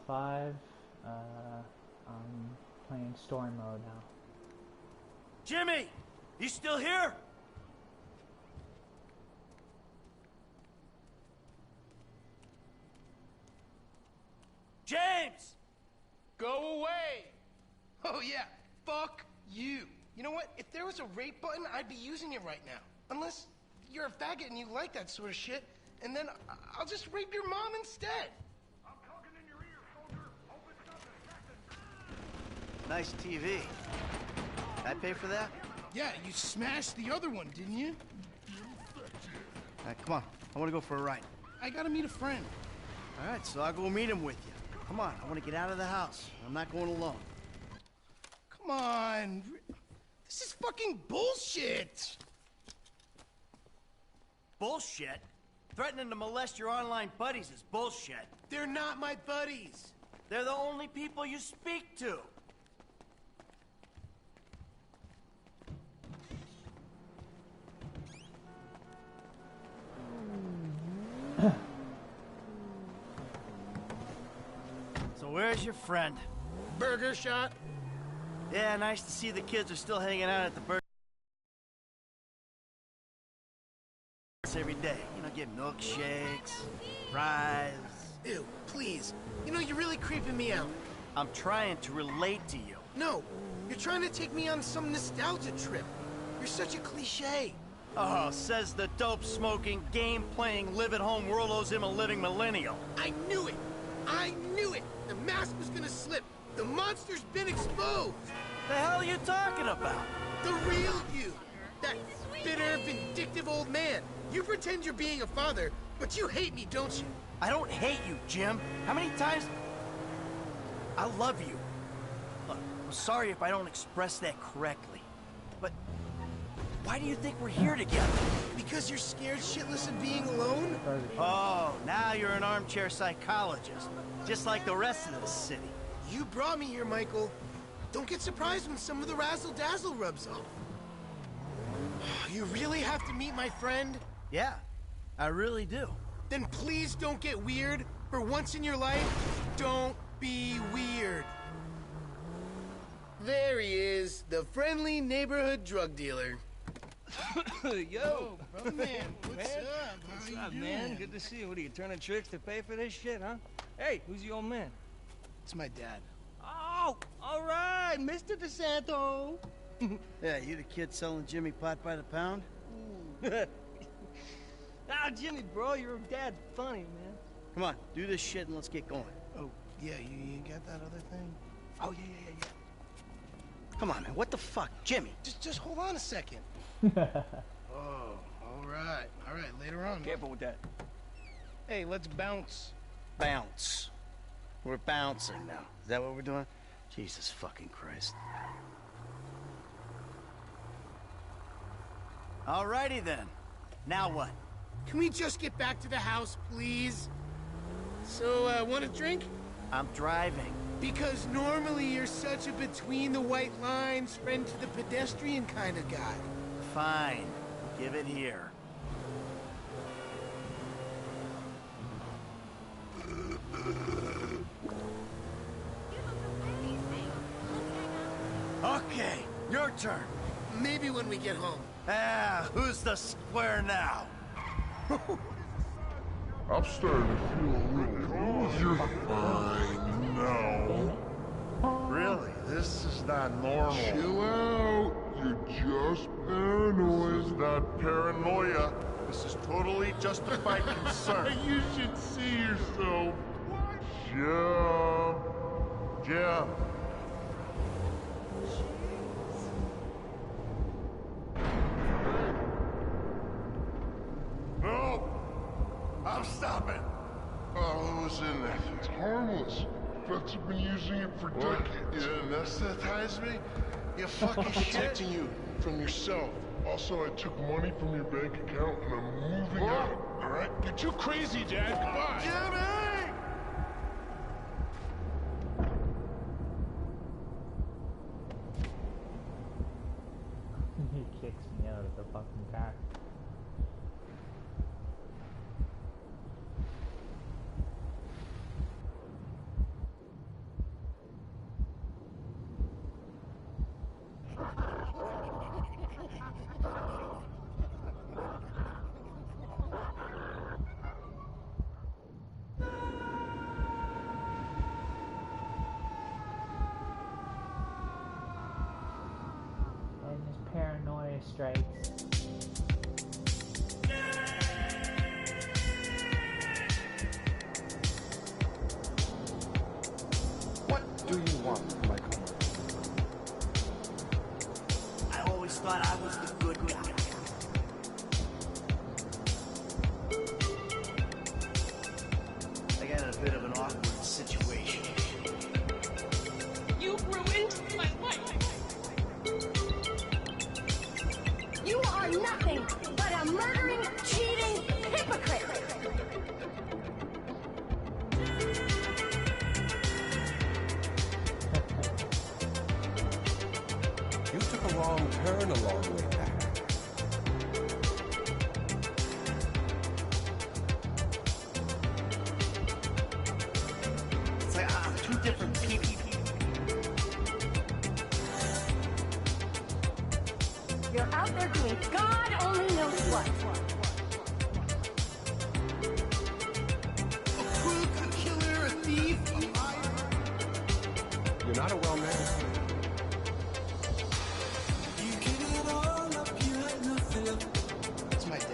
5. I'm playing story mode now. Jimmy! You still here? James! Go away! Oh yeah, fuck you. You know what? If there was a rape button, I'd be using it right now. Unless you're a faggot and you like that sort of shit, and then I'll just rape your mom instead. I'm talking in your ear, soldier. Open up, assassin. Nice TV. I pay for that? Yeah, you smashed the other one, didn't you? All right, come on. I want to go for a ride. I gotta meet a friend. All right, so I'll go meet him with you. Come on, I want to get out of the house. I'm not going alone. Come on. This is fucking bullshit. Bullshit? Threatening to molest your online buddies is bullshit. They're not my buddies. They're the only people you speak to. So where's your friend? Burger shot? Yeah, nice to see the kids are still hanging out at the burger every day. You know, get milkshakes, fries. Ew, please. You know, you're really creeping me out. I'm trying to relate to you. No, you're trying to take me on some nostalgia trip. You're such a cliche. Oh, says the dope-smoking, game-playing, live-at-home world owes him a living millennial. I knew it! I knew it! The mask was gonna slip. The monster's been exposed. The hell are you talking about? The real you. That bitter, vindictive old man. You pretend you're being a father, but you hate me, don't you? I don't hate you, Jim. How many times... I love you. Look, I'm sorry if I don't express that correctly. But why do you think we're here together? Because you're scared shitless of being alone? Oh, now you're an armchair psychologist. Just like the rest of this city. You brought me here, Michael. Don't get surprised when some of the razzle-dazzle rubs off. You really have to meet my friend? Yeah, I really do. Then please don't get weird. For once in your life, don't be weird. There he is, the friendly neighborhood drug dealer. Yo, brother man, what's up? What's up, man? Good to see you. What are you, turning tricks to pay for this shit, huh? Hey, who's the old man? It's my dad. Oh, all right, Mr. DeSanto. Yeah, you the kid selling Jimmy pot by the pound? Ah, Jimmy, bro, your dad's funny, man. Come on, do this shit and let's get going. Oh, yeah, you got that other thing? Oh, yeah. Come on, man, what the fuck? Jimmy! Just hold on a second. Oh, all right, later on. Careful with that. Hey, let's bounce. Bounce. We're bouncing now. Is that what we're doing? Jesus fucking Christ. Alrighty then. Now what? Can we just get back to the house, please? So, want a drink? I'm driving. Because normally you're such a between-the-white-lines, friend to the pedestrian kind of guy. Fine. Give it here. Okay, your turn. Maybe when we get home. Ah, who's the square now? I'm starting to feel a little loose. You're fine now. Really? This is not normal. Chill out. You're just paranoid. This is not paranoia. This is totally justified concern. You should see yourself. Jim. No! I'm stopping. Oh, who's in there? It's harmless. Vets have been using it for decades. You anesthetize me? You fucking shit. Protecting you from yourself. Also, I took money from your bank account and I'm moving out. All right? You're too crazy, Dad. Goodbye. Jimmy! He kicks me out of the fucking car. strikes. What do you want, Michael? I always thought I was the good guy. I got in a bit of an awkward situation. You ruined my life. You are nothing but a murdering, cheating hypocrite. You took a wrong turn along the way back. It's like I'm two different people. You're out there doing God only knows what. A crook, a killer, a thief, a liar. You're not a well-managed man. It's my dad.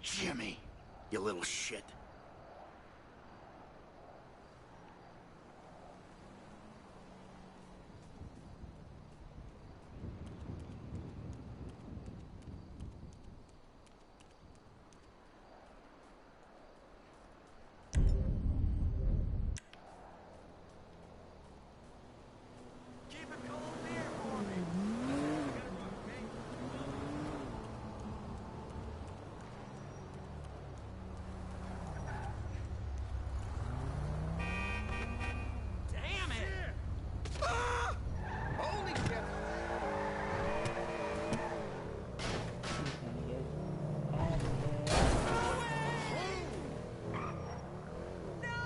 Jimmy, you little shit. Keep a cold beer for me. Damn it! Ah! Holy shit! He's gonna get out of here. No!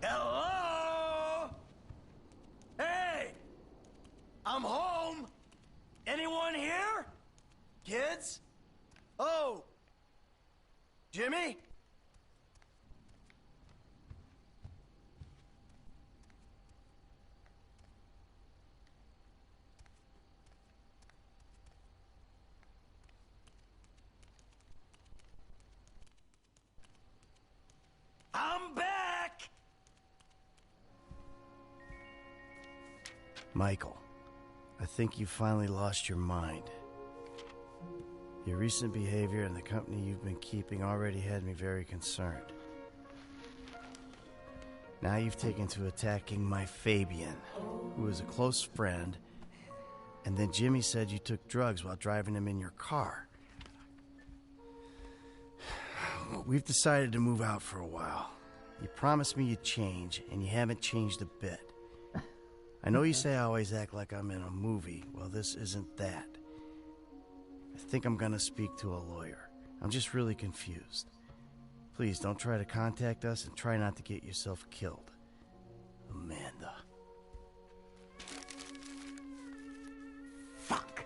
Hello? Hey! I'm home! Anyone here? Kids? Oh! Jimmy? I'm back! Michael, I think you finally lost your mind. Your recent behavior and the company you've been keeping already had me very concerned. Now you've taken to attacking my Fabian, who is a close friend, and then Jimmy said you took drugs while driving him in your car. We've decided to move out for a while. You promised me you'd change, and you haven't changed a bit. I know you say I always act like I'm in a movie. Well, this isn't that. I think I'm gonna speak to a lawyer. I'm just really confused. Please don't try to contact us and try not to get yourself killed. Amanda. Fuck.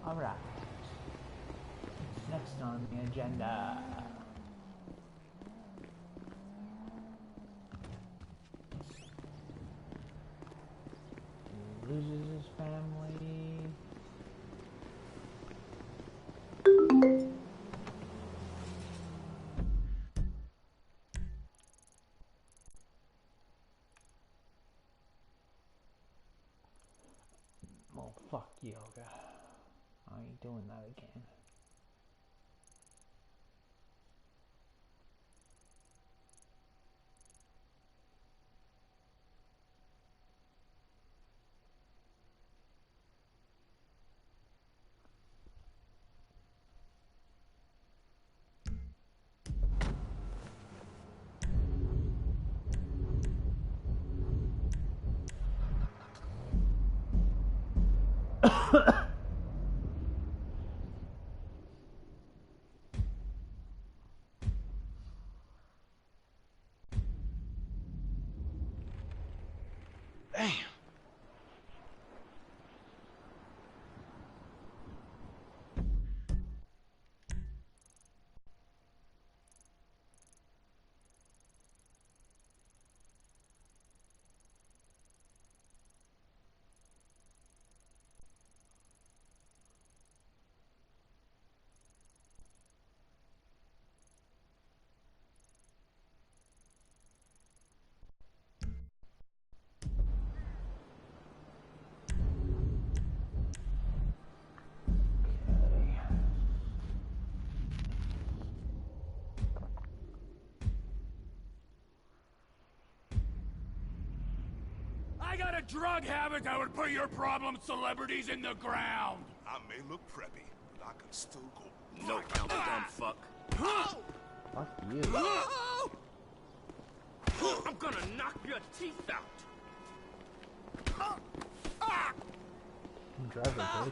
Alright. Next on the agenda. He loses his family. Oh, fuck yoga. I ain't doing that again. Damn. I got a drug habit that would put your problem celebrities in the ground. I may look preppy, but I can still go. No count, dumb fuck. Fuck you. I'm gonna knock your teeth out. Driver, bitch.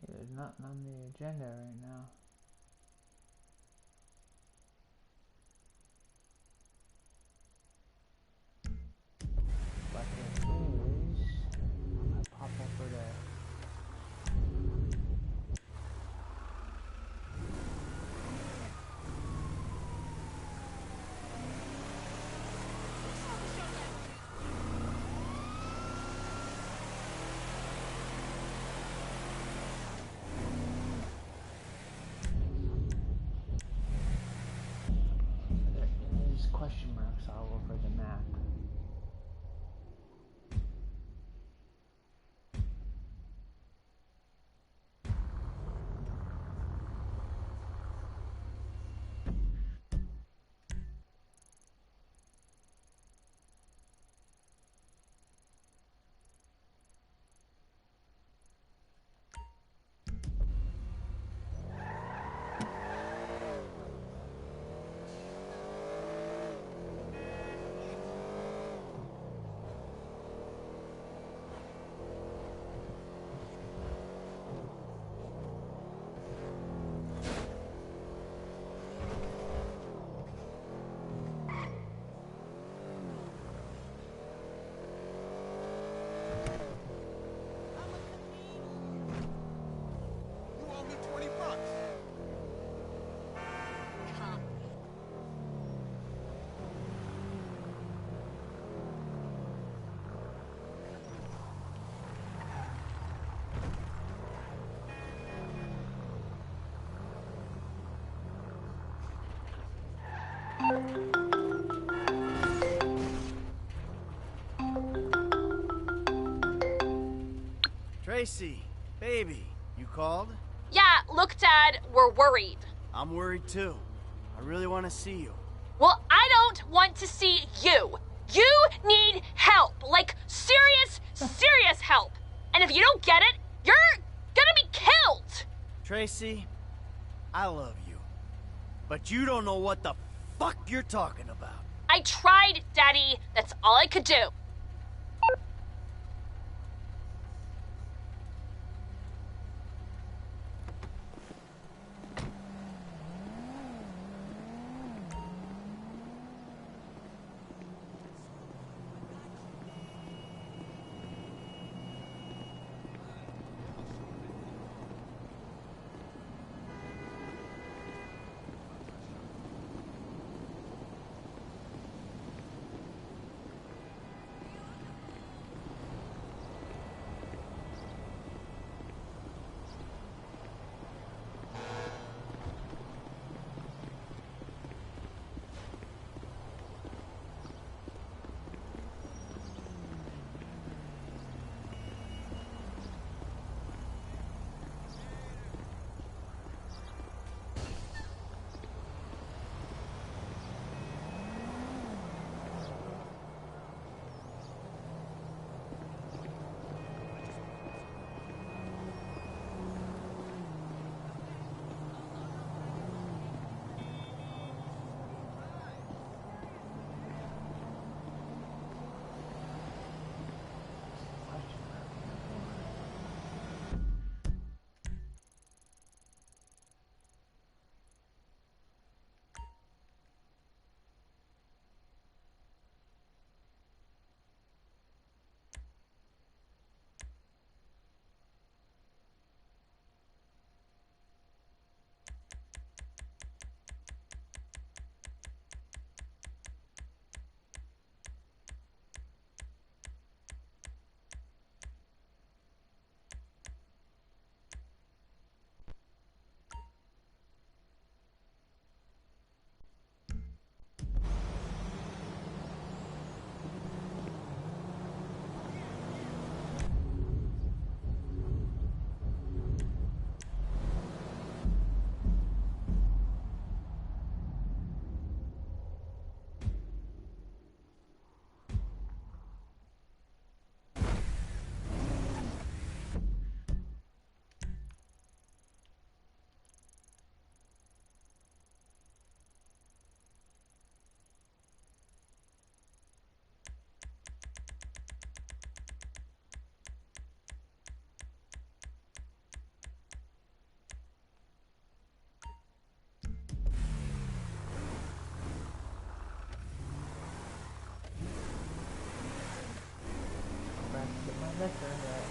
There's nothing on the agenda right now. But there is a pop over there. There's question marks all over the map. Tracy, baby, you called? Yeah, look, Dad, we're worried. I'm worried too. I really want to see you. Well, I don't want to see you. You need help. Like, serious, serious help. And if you don't get it, you're gonna be killed. Tracy, I love you. But you don't know what the fuck you're talking about. I tried, Daddy. That's all I could do. Liquor that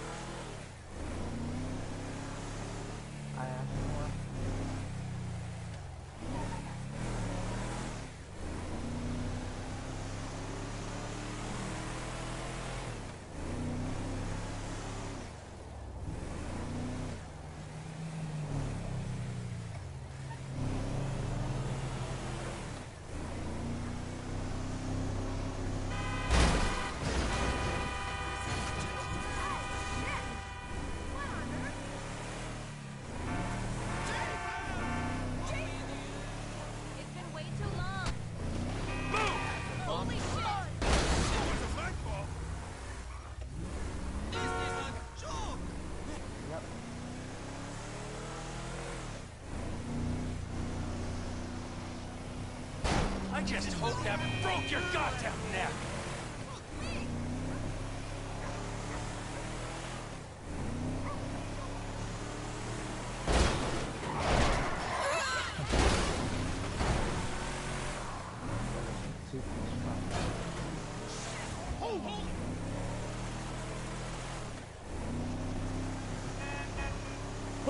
I asked for. I just hope that broke your goddamn neck!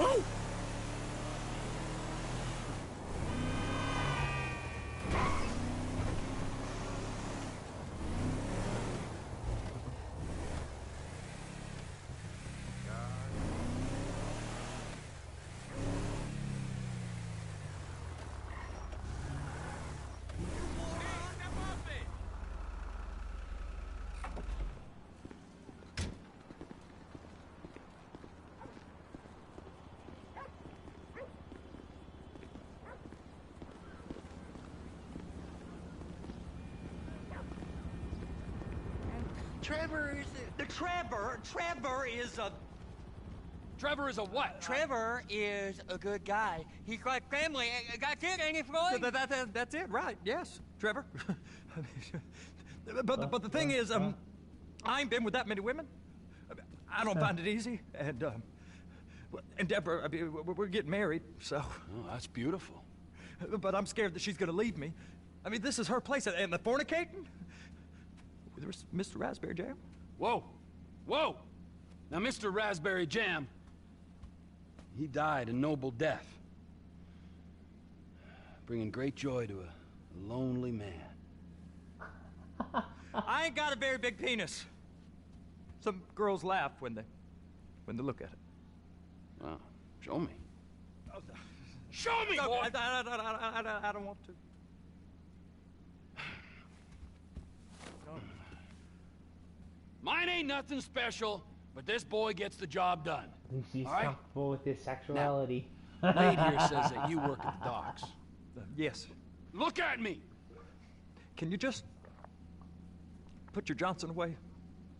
Oh! Trevor is Trevor is a... Trevor is a what? Trevor is a good guy. He's like family. That's it, ain't it, Floyd? That's it, right? Yes, Trevor. but the thing is, I ain't been with that many women. I don't find it easy, and Deborah, I mean, we're getting married, so. Oh, that's beautiful. But I'm scared that she's gonna leave me. I mean, this is her place, and the fornicating with Mr. Raspberry Jam. Whoa, whoa! Now, Mr. Raspberry Jam, he died a noble death, bringing great joy to a lonely man. I ain't got a very big penis. Some girls laugh when they look at it. Well, show me. Show me, No, boy! I don't want to. Mine ain't nothing special, but this boy gets the job done. At least he's All right? comfortable with his sexuality. Wade here says that you work at the docks. Yes. Look at me! Can you just put your Johnson away,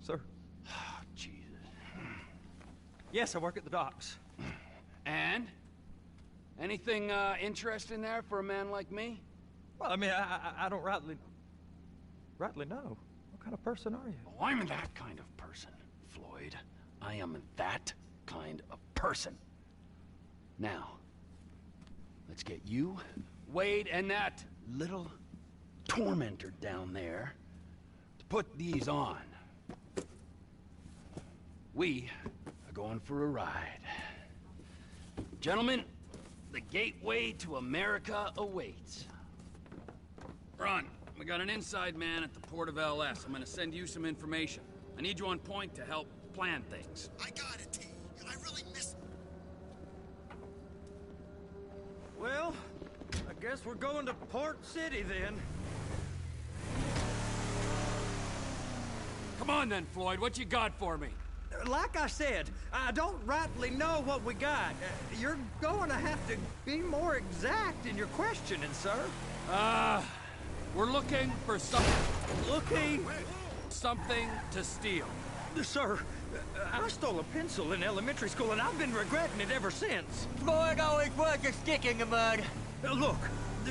sir? Oh, Jesus. Yes, I work at the docks. And? Anything interesting there for a man like me? Well, I mean, I don't rightly know. What kind of person are you? Oh, I'm that kind of person, Floyd. I am that kind of person. Now, let's get you, Wade, and that little tormentor down there to put these on. We are going for a ride. Gentlemen, the gateway to America awaits. Ron, we got an inside man at the port of LS. I'm gonna send you some information. I need you on point to help plan things. I got it, T. I really missed... Well, I guess we're going to Port City then. Come on then, Floyd, what you got for me? Like I said, I don't rightly know what we got. You're going to have to be more exact in your questioning, sir. We're looking for something to steal. Sir, I stole a pencil in elementary school, and I've been regretting it ever since. Floyd always was a stick in the mud. Look,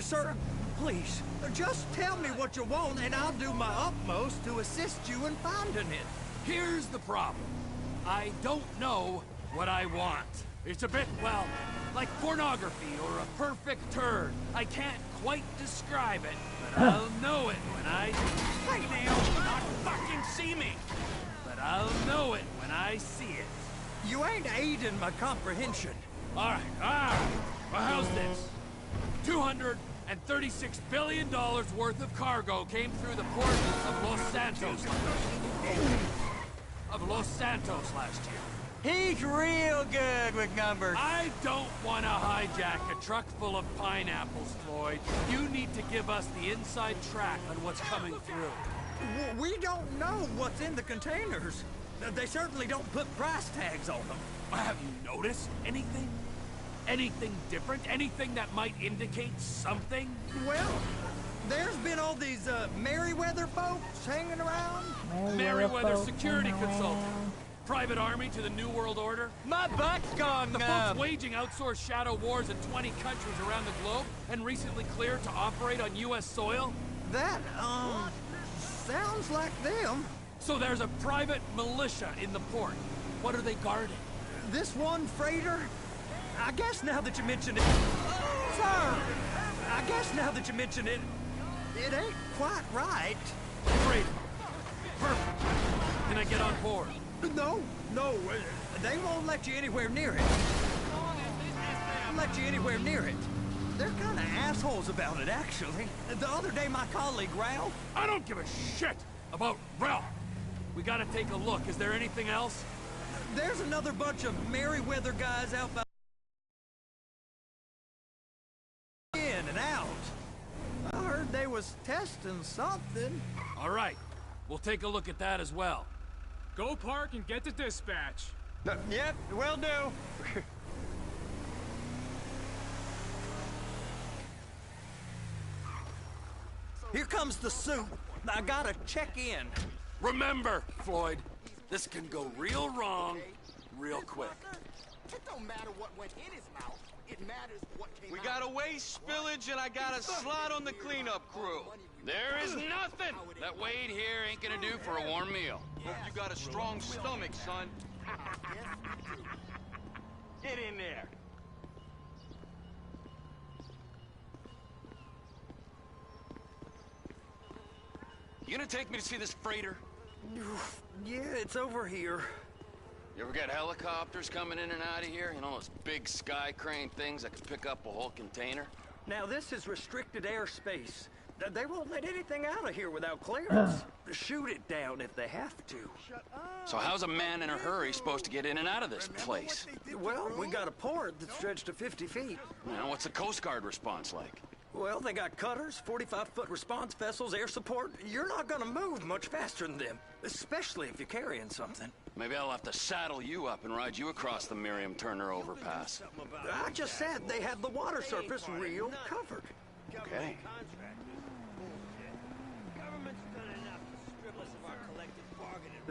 sir, please, just tell me what you want, and I'll do my utmost to assist you in finding it. Here's the problem. I don't know what I want. It's a bit, well, like pornography or a perfect turd. I can't quite describe it, but I'll know it when I... Hey now, not fucking see me! But I'll know it when I see it. You ain't aiding my comprehension. All right. Well, how's this? $236 billion worth of cargo came through the port of Los Santos last year. He's real good with numbers. I don't want to hijack a truck full of pineapples, Floyd. You need to give us the inside track on what's coming through. We don't know what's in the containers. They certainly don't put price tags on them. Have you noticed anything? Anything different? Anything that might indicate something? Well, there's been all these Merryweather folks hanging around. Merryweather security consultant. Private army to the New World Order. My butt's gone The folks waging outsourced shadow wars in 20 countries around the globe and recently cleared to operate on U.S. soil. That, sounds like them. So there's a private militia in the port. What are they guarding? This one freighter? I guess now that you mention it... Sir! I guess now that you mention it, it ain't quite right. Great. Perfect. Can I get on board? No, they won't let you anywhere near it. They're kind of assholes about it, actually. The other day, my colleague, Ralph... I don't give a shit about Ralph. We gotta take a look. Is there anything else? There's another bunch of Merryweather guys out by... in and out. I heard they was testing something. All right. We'll take a look at that as well. Go park and get to dispatch. Yep, will do. Here comes the suit. I gotta check in. Remember, Floyd, this can go real wrong real quick. It don't matter what went in his mouth. It matters what came We out. got a waste spillage and I got a slot on the cleanup crew. There is nothing that Wade here ain't gonna do for a warm meal. Hope you got a strong stomach, son. Get in there. You gonna take me to see this freighter? Yeah, it's over here. You ever get helicopters coming in and out of here? You know, those big sky crane things that can pick up a whole container? Now, this is restricted airspace. They won't let anything out of here without clearance. Shoot it down if they have to. So how's a man in a hurry supposed to get in and out of this place? Well, we got a port that's stretched to 50 feet. Now, what's the Coast Guard response like? Well, they got cutters, 45-foot response vessels, air support. You're not gonna move much faster than them, especially if you're carrying something. Maybe I'll have to saddle you up and ride you across the Miriam Turner overpass. I just said they have the water surface real covered. Okay.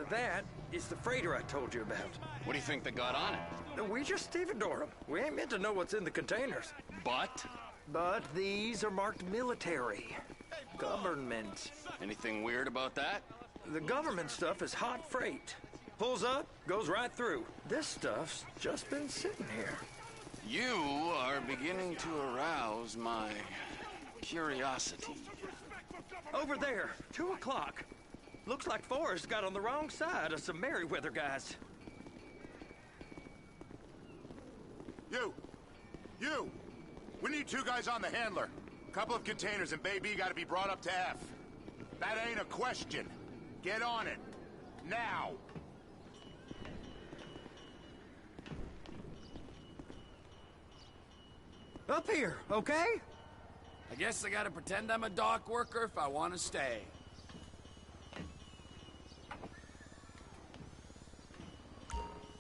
That is the freighter I told you about. What do you think they got on it? We just stevedore them. We ain't meant to know what's in the containers. But these are marked military. Government. Anything weird about that? The government stuff is hot freight. Pulls up, goes right through. This stuff's just been sitting here. You are beginning to arouse my curiosity. Over there, 2 o'clock. Looks like Forrest got on the wrong side of some Merryweather guys. You! We need 2 guys on the handler. Couple of containers and Baby gotta be brought up to F. That ain't a question. Get on it. Now! Up here, okay? I guess I gotta pretend I'm a dock worker if I want to stay.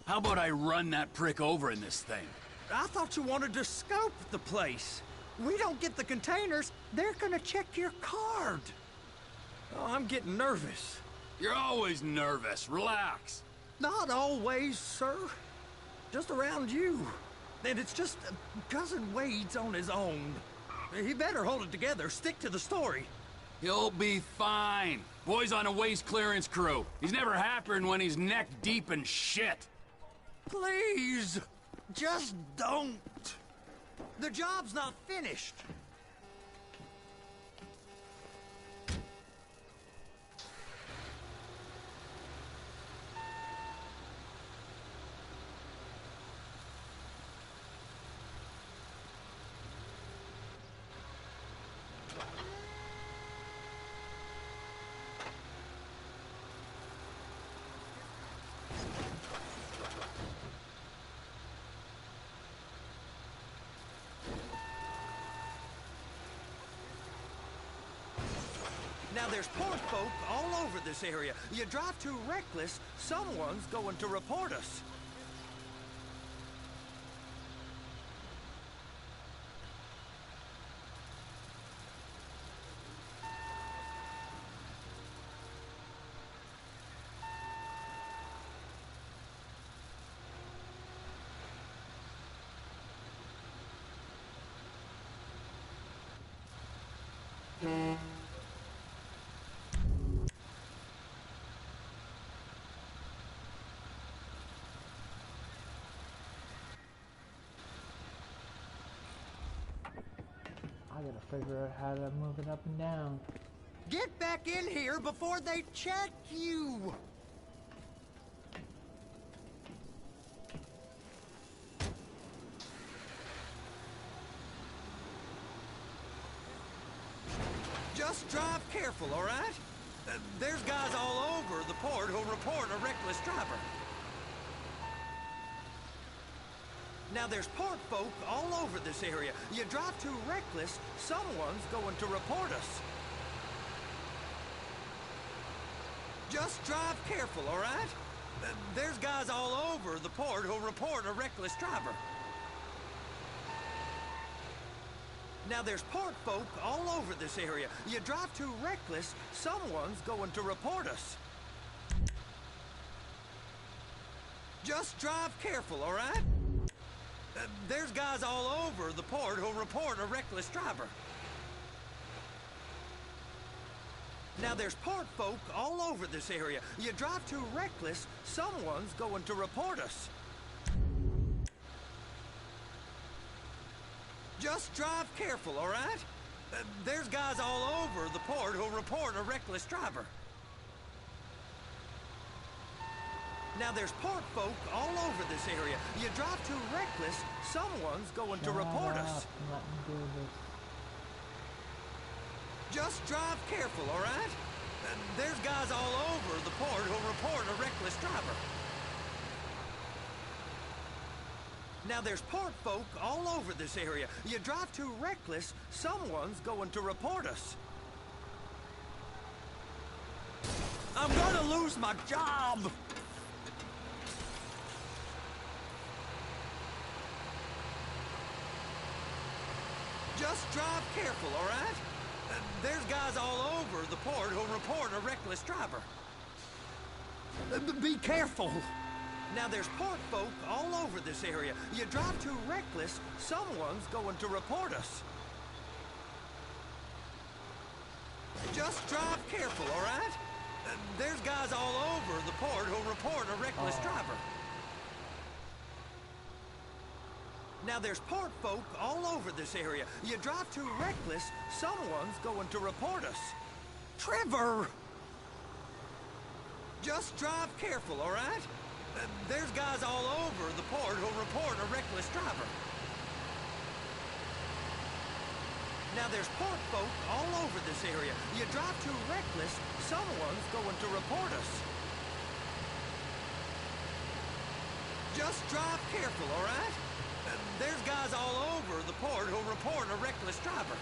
How about I run that prick over in this thing? I thought you wanted to scope the place. We don't get the containers, they're gonna check your card. Oh, I'm getting nervous. You're always nervous. Relax. Not always, sir. Just around you. And it's just Cousin Wade's on his own. He better hold it together, stick to the story. He'll be fine. Boy's on a waste clearance crew. He's never happier than when he's neck deep in shit. Please, just don't. The job's not finished. Now there's port folk all over this area. You drive too reckless, someone's going to report us. I gotta figure out how to move it up and down. Get back in here before they check you! Just drive careful, all right? There's guys all over the port who'll report a reckless driver. Now there's port folk all over this area. You drive too reckless, someone's going to report us. Just drive careful, all right? There's guys all over the port who'll report a reckless driver. Now there's port folk all over this area. You drive too reckless, someone's going to report us. Just drive careful, all right? There's guys all over the port who'll report a reckless driver. Now there's port folk all over this area. You drive too reckless, someone's going to report us. Just drive careful, all right? There's guys all over the port who'll report a reckless driver. Now there's port folk all over this area. You drive too reckless, someone's going to report us. Let me do this. Just drive careful, all right? There's guys all over the port who'll report a reckless driver. Now there's port folk all over this area. You drive too reckless, someone's going to report us. I'm gonna lose my job! Just drive careful, all right? There's guys all over the port who'll report a reckless driver. Be careful! Now there's port folk all over this area. You drive too reckless, someone's going to report us. Just drive careful, all right? There's guys all over the port who'll report a reckless driver. Now there's port folk all over this area. You drive too reckless, someone's going to report us. Trevor! Just drive careful, all right? There's guys all over the port who'll report a reckless driver. Now there's port folk all over this area. You drive too reckless, someone's going to report us. Just drive careful, all right? There's guys all over the port who'll report a reckless driver.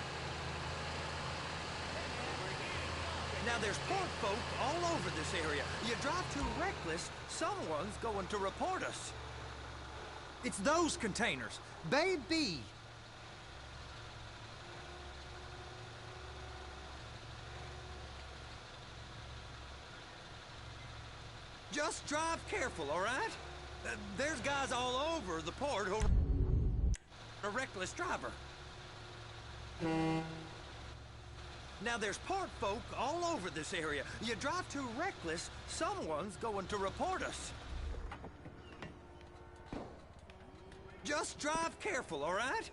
Now there's port folk all over this area. You drive too reckless, someone's going to report us. It's those containers. Baby! Just drive careful, all right? There's guys all over the port who'll a reckless driver. Now there's port folk all over this area. You drive too reckless, someone's going to report us. Just drive careful, all right?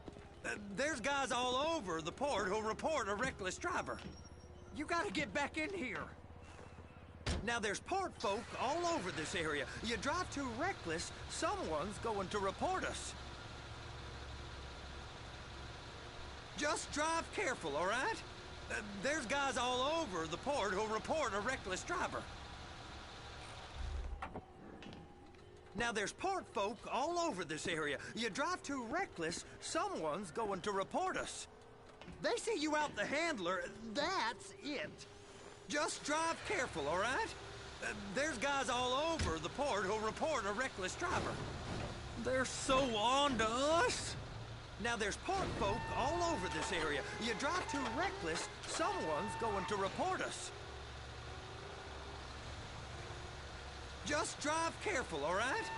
There's guys all over the port who'll report a reckless driver. You gotta get back in here. Now there's port folk all over this area. You drive too reckless, someone's going to report us. Just drive careful, all right? There's guys all over the port who'll report a reckless driver. Now there's port folk all over this area. You drive too reckless, someone's going to report us. They see you out the handler, that's it. Just drive careful, all right? There's guys all over the port who'll report a reckless driver. They're so on to us. Now there's port folk all over this area. You drive too reckless, someone's going to report us. Just drive careful, all right?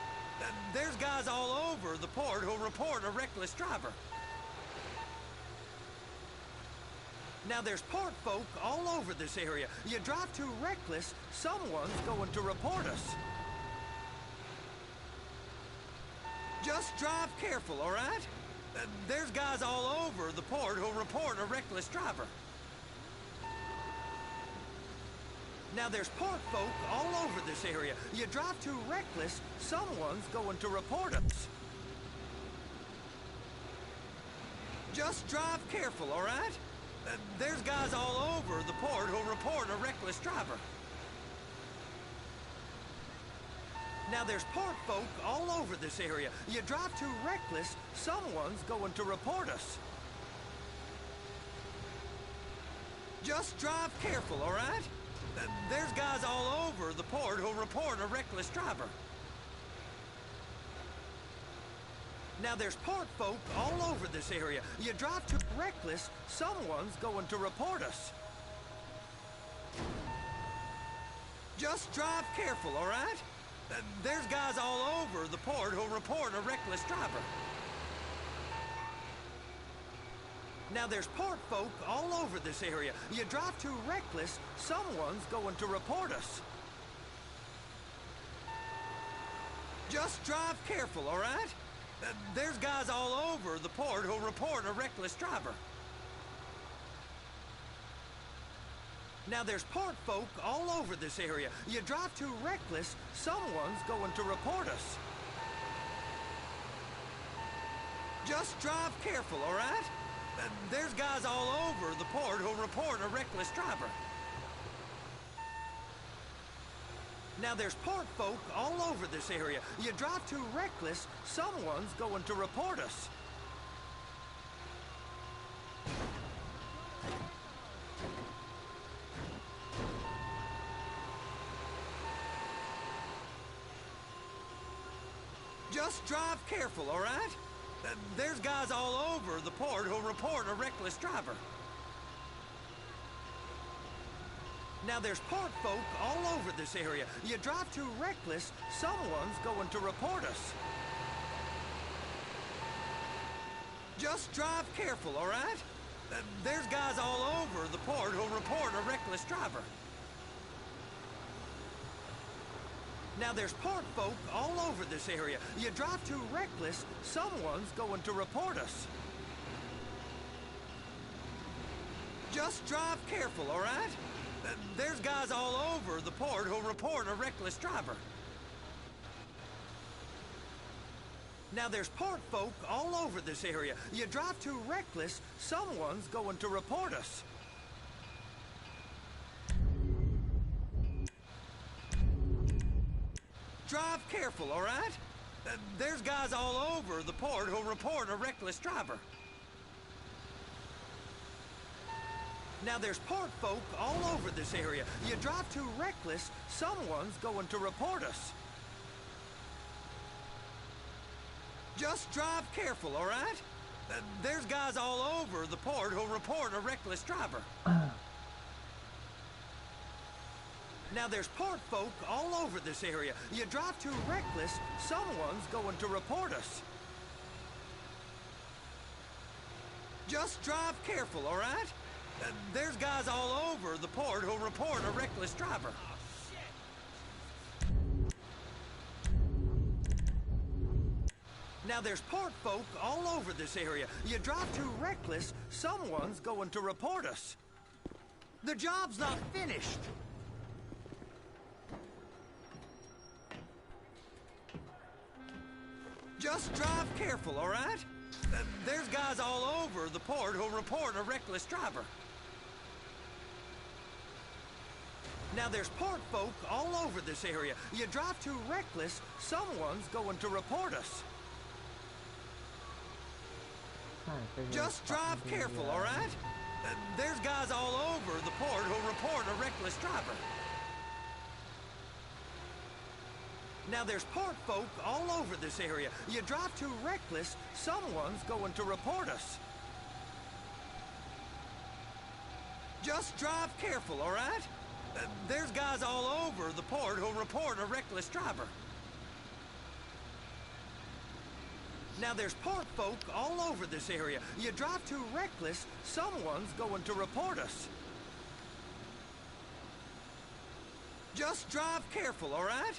There's guys all over the port who'll report a reckless driver. Now there's port folk all over this area. You drive too reckless, someone's going to report us. Just drive careful, all right? There's guys all over the port who'll report a reckless driver. Now there's port folk all over this area. You drive too reckless, someone's going to report us. Just drive careful, all right? There's guys all over the port who'll report a reckless driver. Now there's port folk all over this area. You drive too reckless, someone's going to report us. Just drive careful, all right? There's guys all over the port who'll report a reckless driver. Now there's port folk all over this area. You drive too reckless, someone's going to report us. Just drive careful, all right? There's guys all over the port who'll report a reckless driver. Now there's port folk all over this area. You drive too reckless, someone's going to report us. Just drive careful, all right? There's guys all over the port who'll report a reckless driver. Now there's port folk all over this area. You drive too reckless, someone's going to report us. Just drive careful, all right? There's guys all over the port who'll report a reckless driver. Now there's port folk all over this area. You drive too reckless, someone's going to report us. Just drive careful, all right? There's guys all over the port who'll report a reckless driver. Now there's port folk all over this area. You drive too reckless, someone's going to report us. Just drive careful, all right? There's guys all over the port who'll report a reckless driver. Now there's port folk all over this area. You drive too reckless, someone's going to report us. Just drive careful, all right? There's guys all over the port who'll report a reckless driver. Now there's port folk all over this area. You drive too reckless, someone's going to report us. Drive careful, all right? There's guys all over the port who'll report a reckless driver. Now there's port folk all over this area. You drive too reckless, someone's going to report us. Just drive careful, all right? There's guys all over the port who'll report a reckless driver. Now there's port folk all over this area. You drive too reckless, someone's going to report us. Just drive careful, all right? There's guys all over the port who'll report a reckless driver. Now there's port folk all over this area. You drive too reckless, someone's going to report us. The job's not finished. Just drive careful, all right? There's guys all over the port who'll report a reckless driver. Now there's port folk all over this area. You drive too reckless, someone's going to report us. Just drive careful, all right? There's guys all over the port who'll report a reckless driver. Now there's port folk all over this area. You drive too reckless, someone's going to report us. Just drive careful, all right? There's guys all over the port who'll report a reckless driver. Now there's port folk all over this area. You drive too reckless, someone's going to report us. Just drive careful, all right?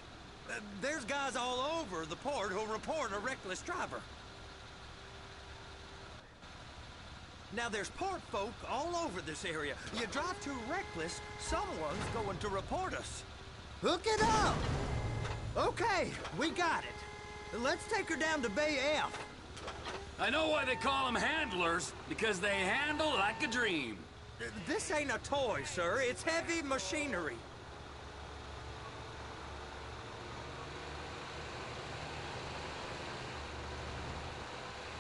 There's guys all over the port who'll report a reckless driver. Now there's port folk all over this area. You drive too reckless, someone's going to report us. Hook it up! Okay, we got it. Let's take her down to Bay F. I know why they call them handlers, because they handle like a dream. This ain't a toy, sir. It's heavy machinery.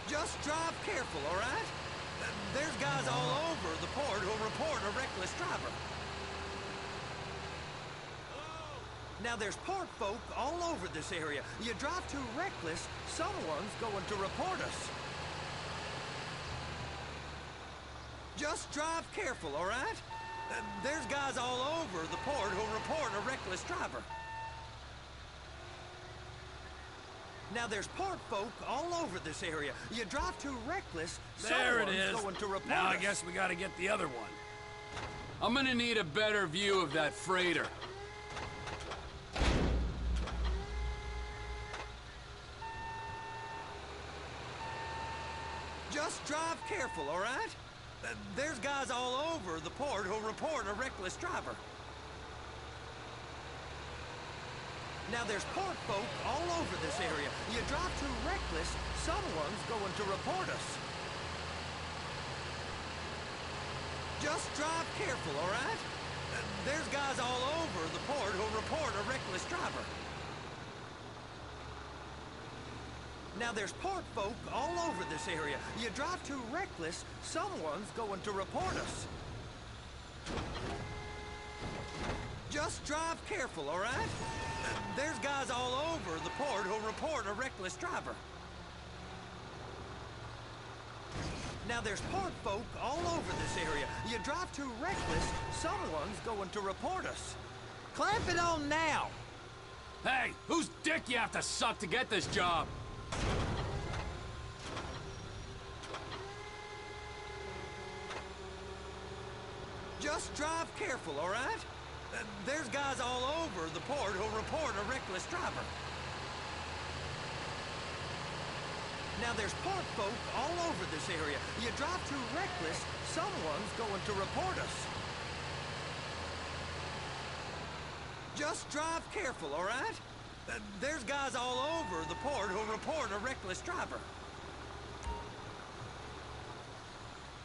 Just drive careful, all right? There's guys all over the port who'll report a reckless driver. Now there's port folk all over this area. You drive too reckless, someone's going to report us. Just drive careful, all right? There's guys all over the port who'll report a reckless driver. Now there's port folk all over this area. You drive too reckless, There it someone's is. going to report Now I us. guess we gotta get the other one. I'm gonna need a better view of that freighter. Just drive careful, all right? There's guys all over the port who'll report a reckless driver. Now there's port folk all over this area. You drive too reckless, someone's going to report us. Just drive careful, all right? There's guys all over the port who'll report a reckless driver. Now there's port folk all over this area. You drive too reckless, someone's going to report us. Just drive careful, all right? There's guys all over the port who'll report a reckless driver. Now there's port folk all over this area. You drive too reckless, someone's going to report us. Clamp it on now! Hey, whose dick you have to suck to get this job? Just drive careful, all right? There's guys all over the port who'll report a reckless driver. Now there's port folk all over this area. You drive too reckless, someone's going to report us. Just drive careful, all right? There's guys all over the port who'll report a reckless driver.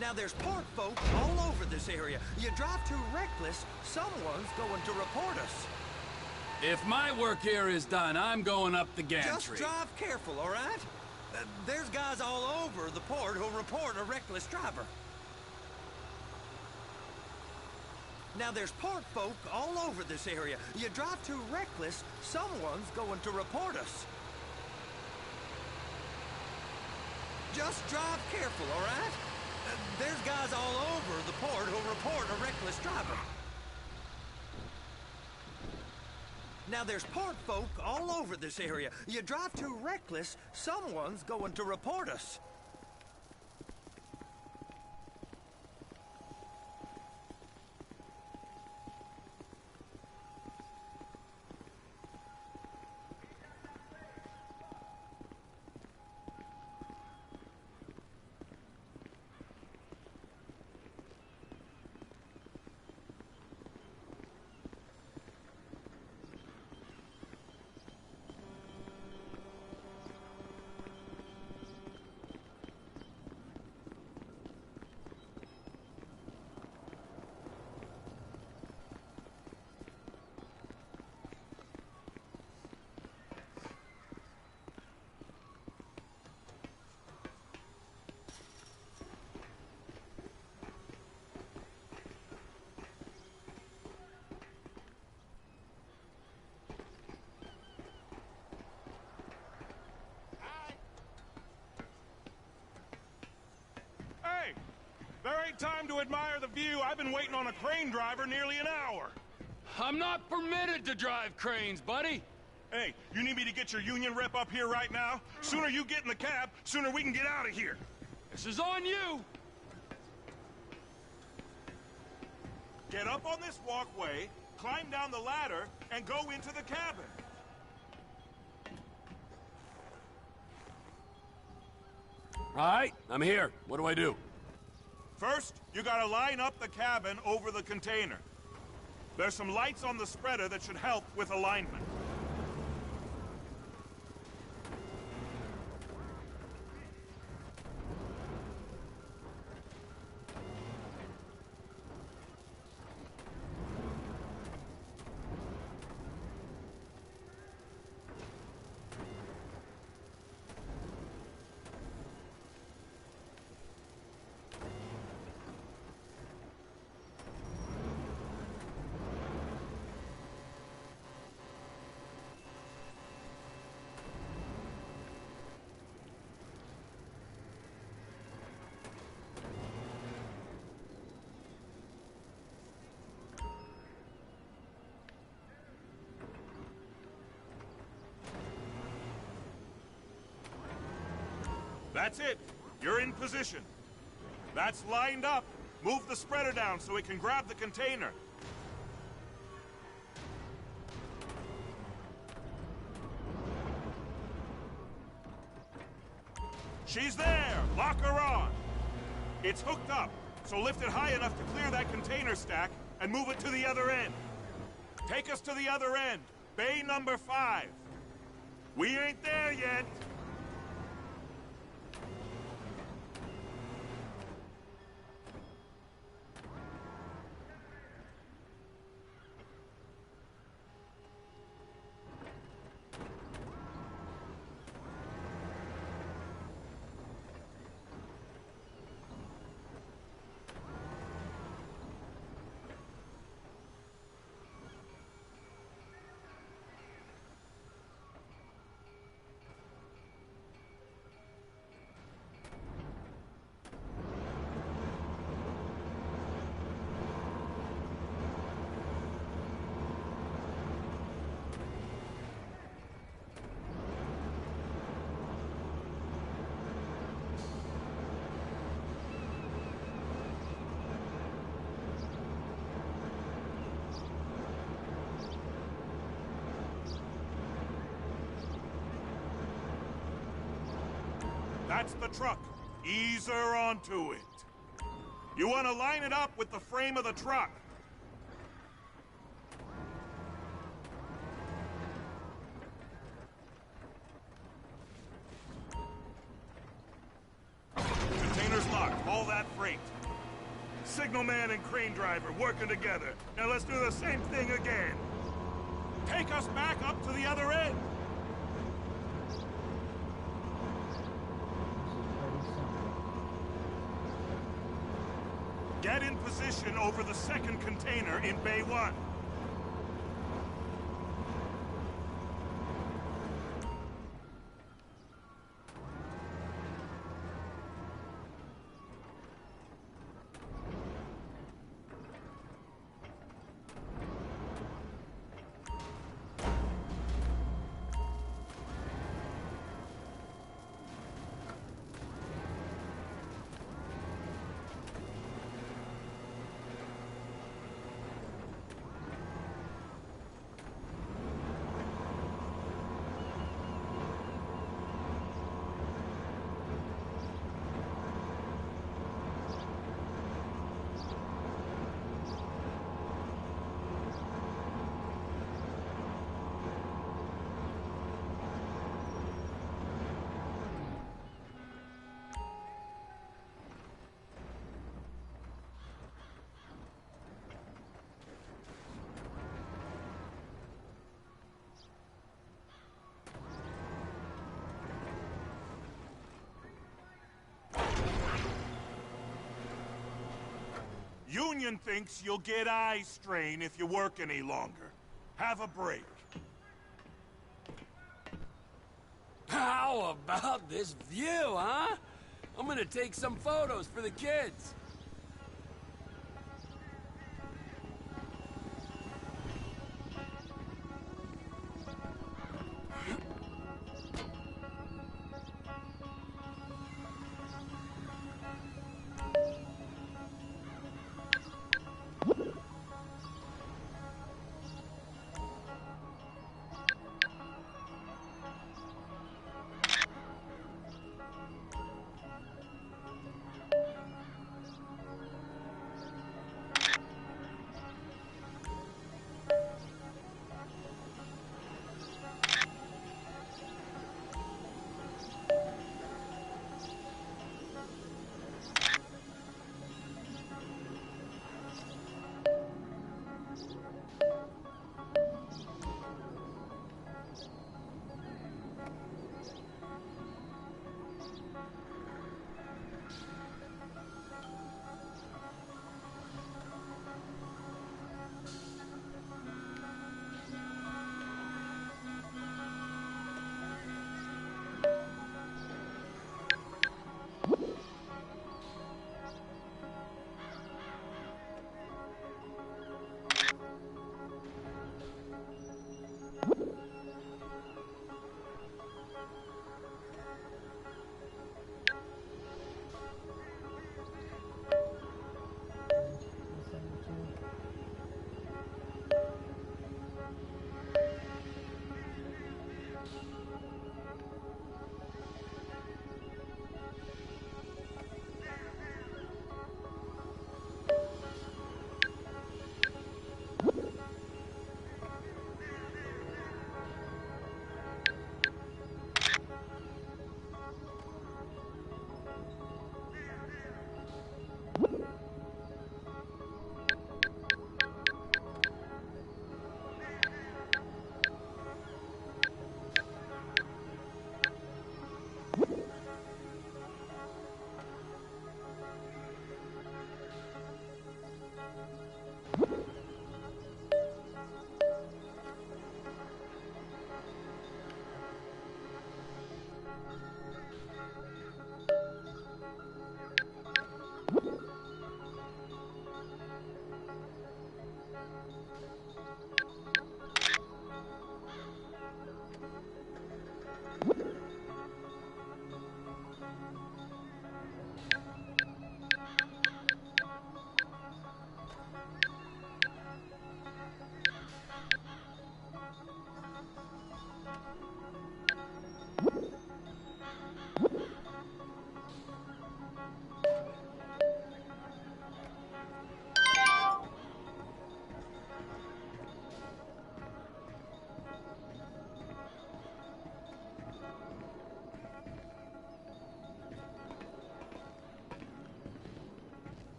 Now there's port folk all over this area. You drive too reckless, someone's going to report us. If my work here is done, I'm going up the gantry. Just drive careful, all right? There's guys all over the port who'll report a reckless driver. Now there's port folk all over this area. You drive too reckless, someone's going to report us. Just drive careful, all right? There's guys all over the port who'll report a reckless driver. Now there's port folk all over this area. You drive too reckless, someone's going to report us. There ain't time to admire the view. I've been waiting on a crane driver nearly an hour. I'm not permitted to drive cranes, buddy. Hey, you need me to get your union rep up here right now? Sooner you get in the cab, sooner we can get out of here. This is on you. Get up on this walkway, climb down the ladder, and go into the cabin. All right, I'm here. What do I do? First, you gotta line up the cabin over the container. There's some lights on the spreader that should help with alignment. That's it. You're in position. That's lined up. Move the spreader down so it can grab the container. She's there! Lock her on! It's hooked up, so lift it high enough to clear that container stack and move it to the other end. Take us to the other end, bay number 5. We ain't there yet. That's the truck. Ease her onto it. You want to line it up with the frame of the truck. Container's locked. All that freight. Signalman and crane driver working together. Now let's do the same thing again. Take us back up to the other end. Get in position over the second container in Bay 1. Union thinks you'll get eye strain if you work any longer. Have a break. How about this view, huh? I'm gonna take some photos for the kids.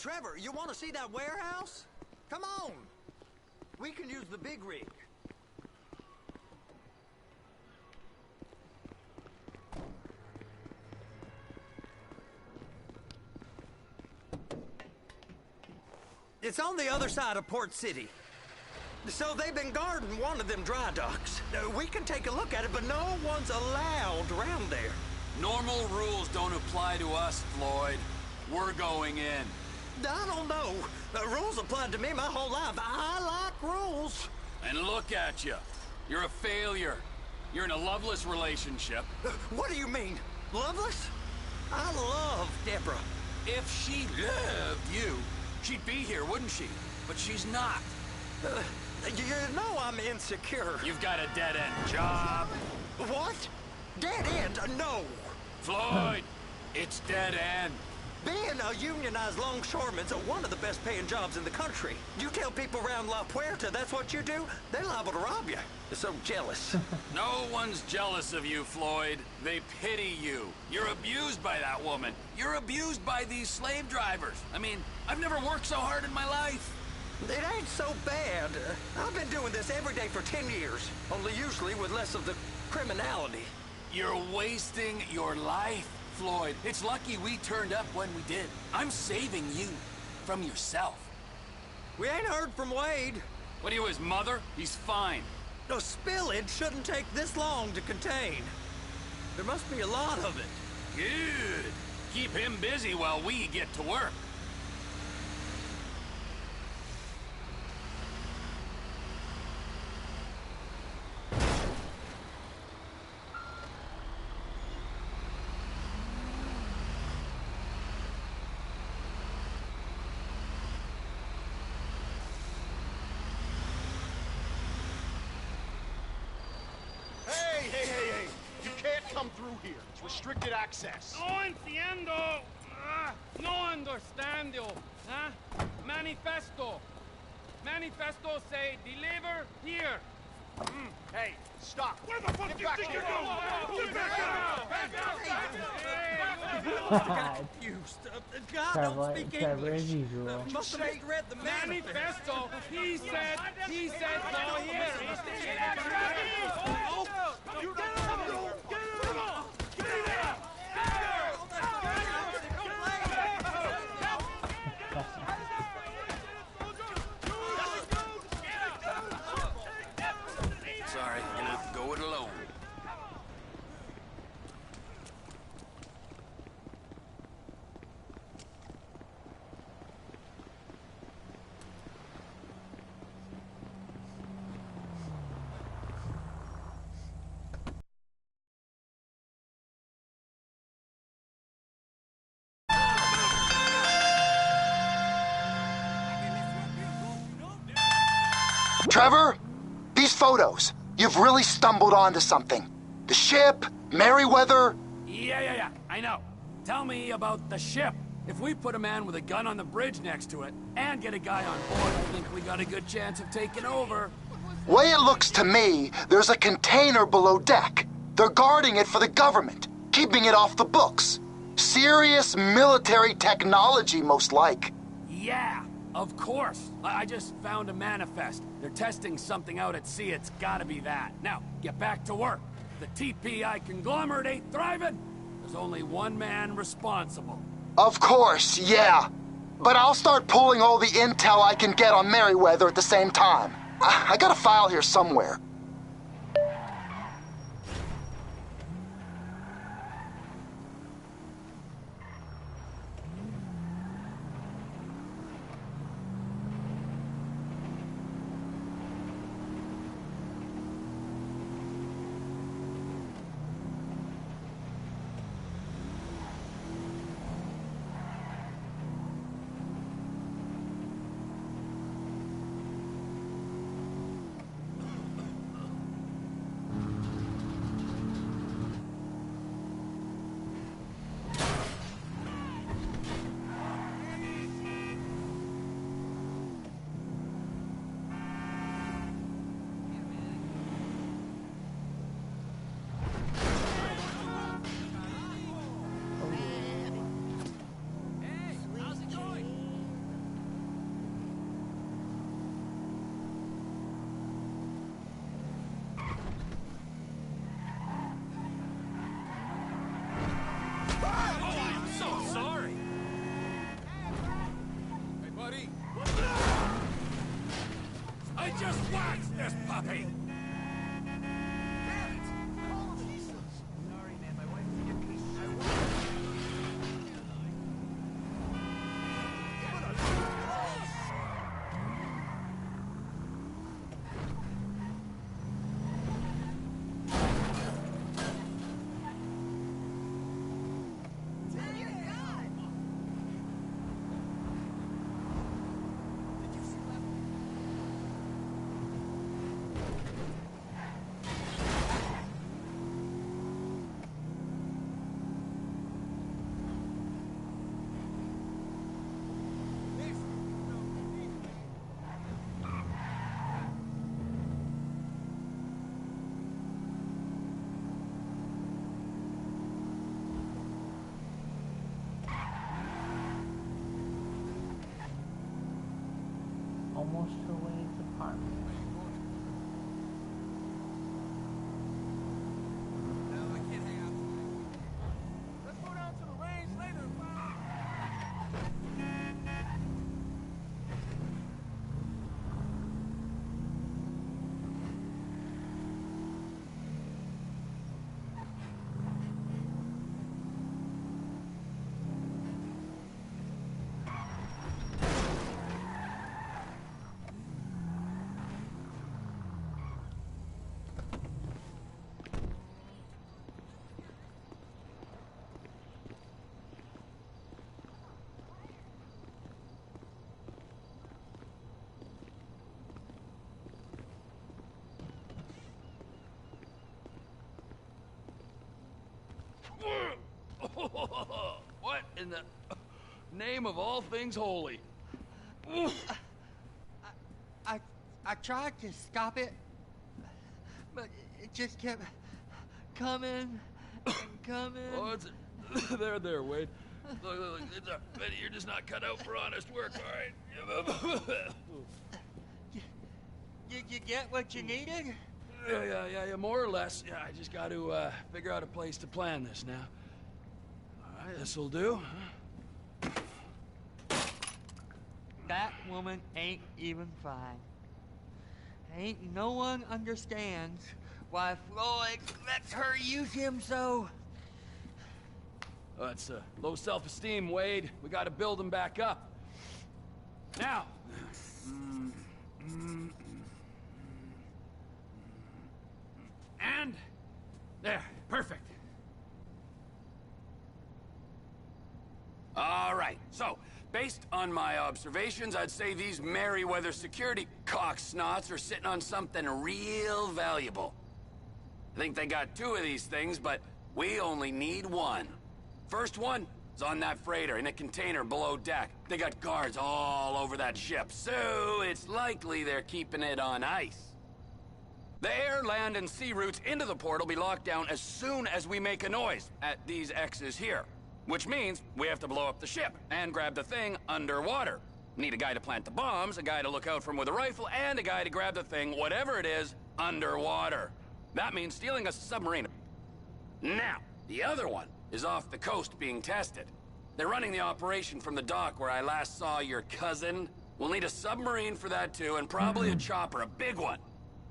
Trevor, you want to see that warehouse? Come on. We can use the big rig. It's on the other side of Port City. So they've been guarding one of them dry docks. We can take a look at it, but no one's allowed around there. Normal rules don't apply to us, Floyd. We're going in. I don't know. Rules applied to me my whole life. I like rules. And look at you. You're a failure. You're in a loveless relationship. What do you mean? Loveless? I love Deborah. If she loved you, she'd be here, wouldn't she? But she's not. You know I'm insecure. You've got a dead-end job. What? Dead end? No. Floyd, it's dead end. Being a unionized longshoreman's one of the best paying jobs in the country. You tell people around La Puerta that's what you do, they're liable to rob you. They're so jealous. No one's jealous of you, Floyd. They pity you. You're abused by that woman. You're abused by these slave drivers. I mean, I've never worked so hard in my life. It ain't so bad. I've been doing this every day for 10 years, only usually with less of the criminality. You're wasting your life, Floyd. It's lucky we turned up when we did. I'm saving you from yourself. We ain't heard from Wade. What are you, his mother? He's fine. No, spillage shouldn't take this long to contain. There must be a lot of it. Good. Keep him busy while we get to work. Hey! You can't come through here. It's restricted access. No entiendo. No understando. Huh? Manifesto. Manifesto say deliver here. Hey, stop. Where the fuck do you think you're going? Get back God. God, don't speak Trevor as English. usual. Must have misread the manifesto. He said go here. Sorry, gonna go it alone. Trevor, these photos, you've really stumbled onto something. The ship, Merryweather. Yeah, I know. Tell me about the ship. If we put a man with a gun on the bridge next to it, and get a guy on board, I think we got a good chance of taking over. Way it looks to me, there's a container below deck. They're guarding it for the government, keeping it off the books. Serious military technology, most like. Yeah, of course. I just found a manifest. They're testing something out at sea. It's gotta be that. Now, get back to work. The TPI conglomerate ain't thriving. There's only one man responsible. Of course, yeah. But I'll start pulling all the intel I can get on Merryweather at the same time. I got a file here somewhere. Just watch this puppy! Almost to Wade's apartment. Let's go down to the range later, What in the name of all things holy? I tried to stop it, but it just kept coming and coming. Oh, it's there, Wade. Look, Betty, you're just not cut out for honest work, all right? Did you get what you needed? Yeah, more or less. Yeah, I just got to figure out a place to plan this now. All right, this'll do. That woman ain't even fine. Ain't no one understands why Floyd lets her use him so. It's low self-esteem, Wade. We got to build him back up. Now. And there, perfect. All right, so based on my observations, I'd say these Merryweather security cocksnots are sitting on something real valuable. I think they got 2 of these things, but we only need 1. First one is on that freighter in a container below deck. They got guards all over that ship, so it's likely they're keeping it on ice. The air, land, and sea routes into the port will be locked down as soon as we make a noise at these X's here. Which means we have to blow up the ship and grab the thing underwater. Need a guy to plant the bombs, a guy to look out for them with a rifle, and a guy to grab the thing, whatever it is, underwater. That means stealing a submarine. Now, the other one is off the coast being tested. They're running the operation from the dock where I last saw your cousin. We'll need a submarine for that too, and probably a chopper, a big one.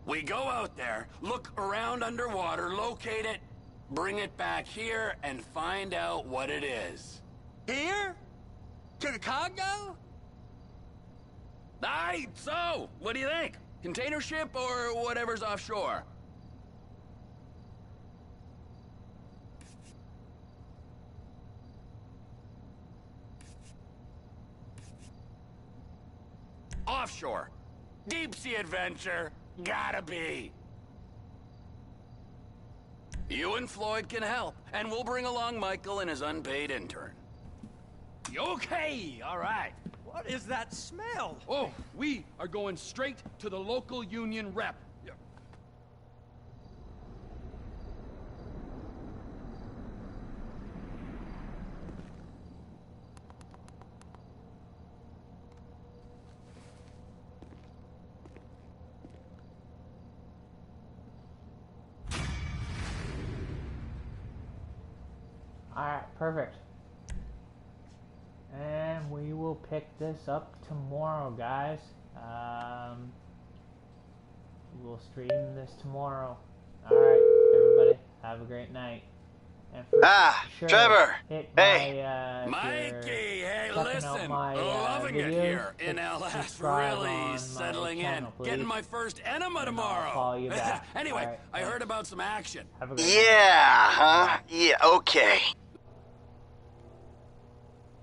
We go out there, look around underwater, locate it, bring it back here, and find out what it is. Here? To the Congo? Aye, so, what do you think? Container ship or whatever's offshore? Offshore. Deep sea adventure. Gotta be. You and Floyd can help, and we'll bring along Michael and his unpaid intern. Okay, all right. What is that smell? Oh, we are going straight to the local union rep. Alright, perfect. And we will pick this up tomorrow, guys. we'll stream this tomorrow. Alright, everybody, have a great night. And for sure, Trevor! hit Hey! Mikey, hey, listen, my, loving it videos, here in LS, subscribe really on settling channel, in. Getting my first enema tomorrow. I'll call you back. Anyway, Right, I heard about some action. have a great Yeah, huh? Yeah, okay.